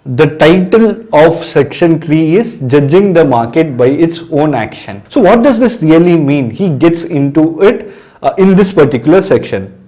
The title of section 3 is Judging the Market by Its Own Action. So what does this really mean? He gets into it in this particular section.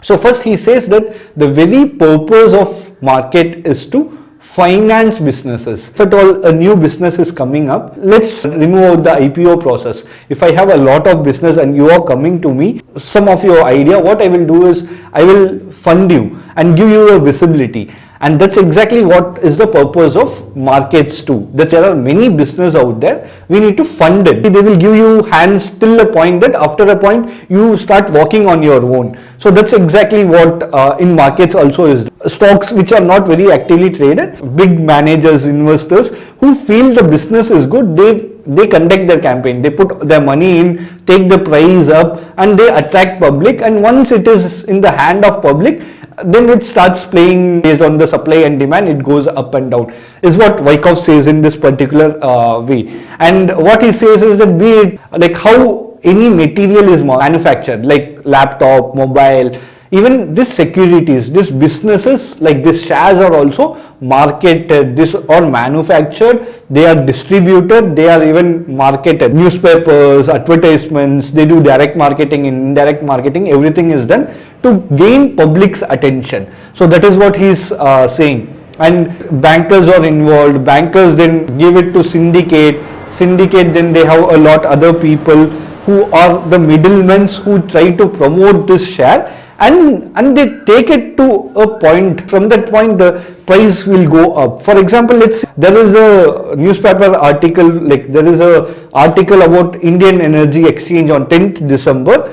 So first he says that the very purpose of market is to finance businesses. If at all a new business is coming up, let's remove out the IPO process. If I have a lot of business and you are coming to me, some of your idea, what I will do is I will fund you and give you a visibility. And that's exactly what is the purpose of markets too. That there are many business out there, we need to fund it. They will give you hands till a point that after a point you start walking on your own. So that's exactly what in markets also is. Stocks which are not very actively traded, big managers, investors who feel the business is good, they conduct their campaign, they put their money in, take the price up and they attract public, and once it is in the hand of public, then it starts playing based on the supply and demand, it goes up and down, is what Wyckoff says in this particular way. And what he says is that be it like how any material is manufactured, like laptop, mobile, even this securities, these businesses like these shares are also marketed, this or manufactured, they are distributed, they are even marketed. Newspapers, advertisements, they do direct marketing, indirect marketing, everything is done to gain public's attention. So that is what he is saying. And bankers are involved, bankers then give it to syndicate, then they have a lot other people who are the middlemen who try to promote this share. And they take it to a point, from that point the price will go up. For example, let's say there is a newspaper article, like there is a article about Indian Energy Exchange on 10th December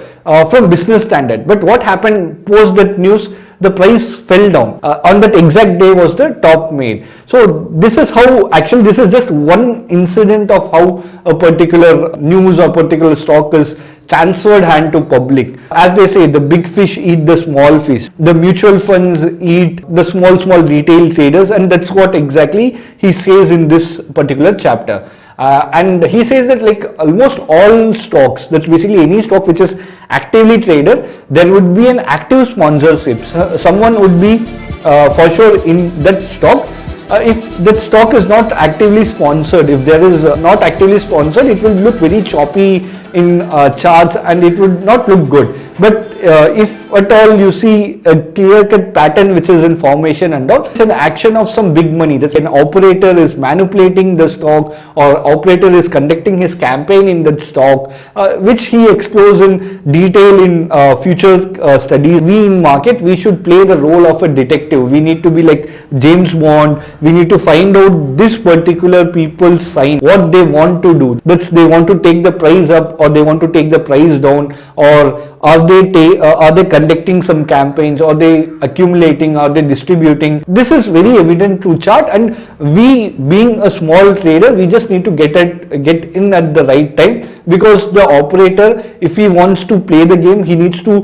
from Business Standard. But what happened post that news? The price fell down. On that exact day was the top made. So this is how, actually this is just one incident of how a particular news or particular stock is transferred hand to public. As they say, the big fish eat the small fish. The mutual funds eat the small retail traders, and that's what exactly he says in this particular chapter. And he says that like almost all stocks, that's basically any stock which is actively traded, there would be an active sponsorship. Someone would be for sure in that stock. If that stock is not actively sponsored, if there is not actively sponsored, it will look very choppy in charts and it would not look good. But if at all you see a clear-cut pattern which is in formation and all, it's an action of some big money. That an operator is manipulating the stock or operator is conducting his campaign in that stock, which he explores in detail in future studies. We in market, we should play the role of a detective. We need to be like James Bond. We need to find out this particular people's sign, what they want to do. That's they want to take the price up or they want to take the price down, or are they conducting some campaigns, or they accumulating, are they distributing? This is very evident to chart, and we being a small trader, we just need to get in at the right time, because the operator, if he wants to play the game, he needs to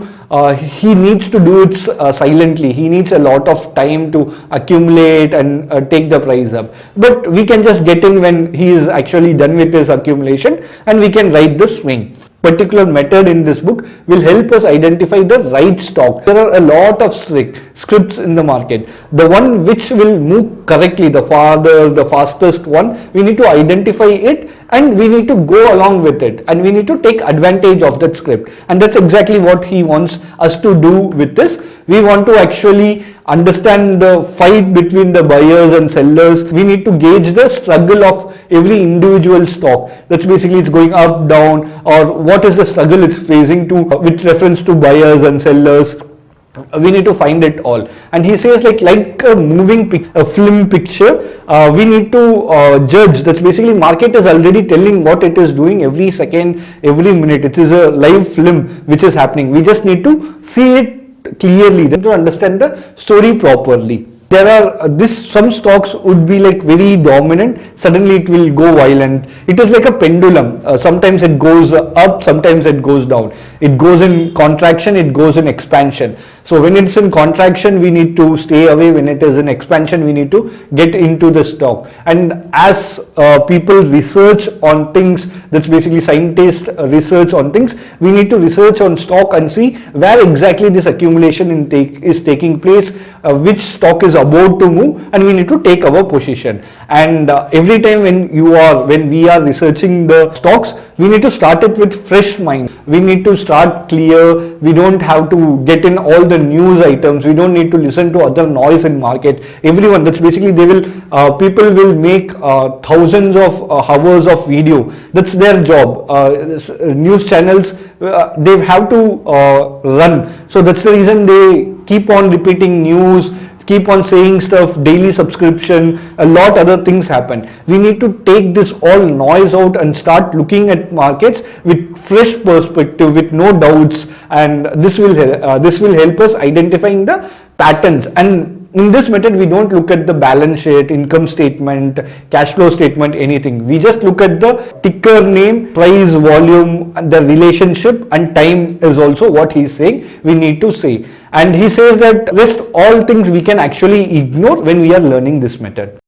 do it silently. He needs a lot of time to accumulate and take the price up. But we can just get in when he is actually done with his accumulation, and we can ride the swing. Particular method in this book will help us identify the right stock. There are a lot of scripts in the market. The one which will move correctly, the fastest one, we need to identify it and we need to go along with it, and we need to take advantage of that script. And that's exactly what he wants us to do with this. We want to actually understand the fight between the buyers and sellers. We need to gauge the struggle of every individual stock. That's basically it's going up, down, or what is the struggle it's facing to with reference to buyers and sellers. We need to find it all. And he says like a a film picture, we need to judge. That's basically market is already telling what it is doing every second, every minute. It is a live film which is happening. We just need to see it clearly, then to understand the story properly. There are some stocks would be like very dominant, suddenly it will go violent. It is like a pendulum. Sometimes it goes up, sometimes it goes down. It goes in contraction, it goes in expansion. So when it's in contraction, we need to stay away. When it is in expansion, we need to get into the stock. And as people research on things, that's basically scientists research on things, we need to research on stock and see where exactly this accumulation is taking place, which stock is about to move, and we need to take our position. And every time when we are researching the stocks, we need to start it with fresh mind. We need to start clear. We don't have to get in all the news items. We don't need to listen to other noise in market. Everyone, that's basically people will make thousands of hours of video. That's their job. News channels, they have to run. So that's the reason they keep on repeating news, keep on saying stuff, daily subscription, a lot other things happen. We need to take this all noise out and start looking at markets with fresh perspective, with no doubts, and this will help us identifying the patterns. And in this method, we don't look at the balance sheet, income statement, cash flow statement, anything. We just look at the ticker name, price, volume, the relationship, and time is also what he's saying we need to say. And he says that rest all things we can actually ignore when we are learning this method.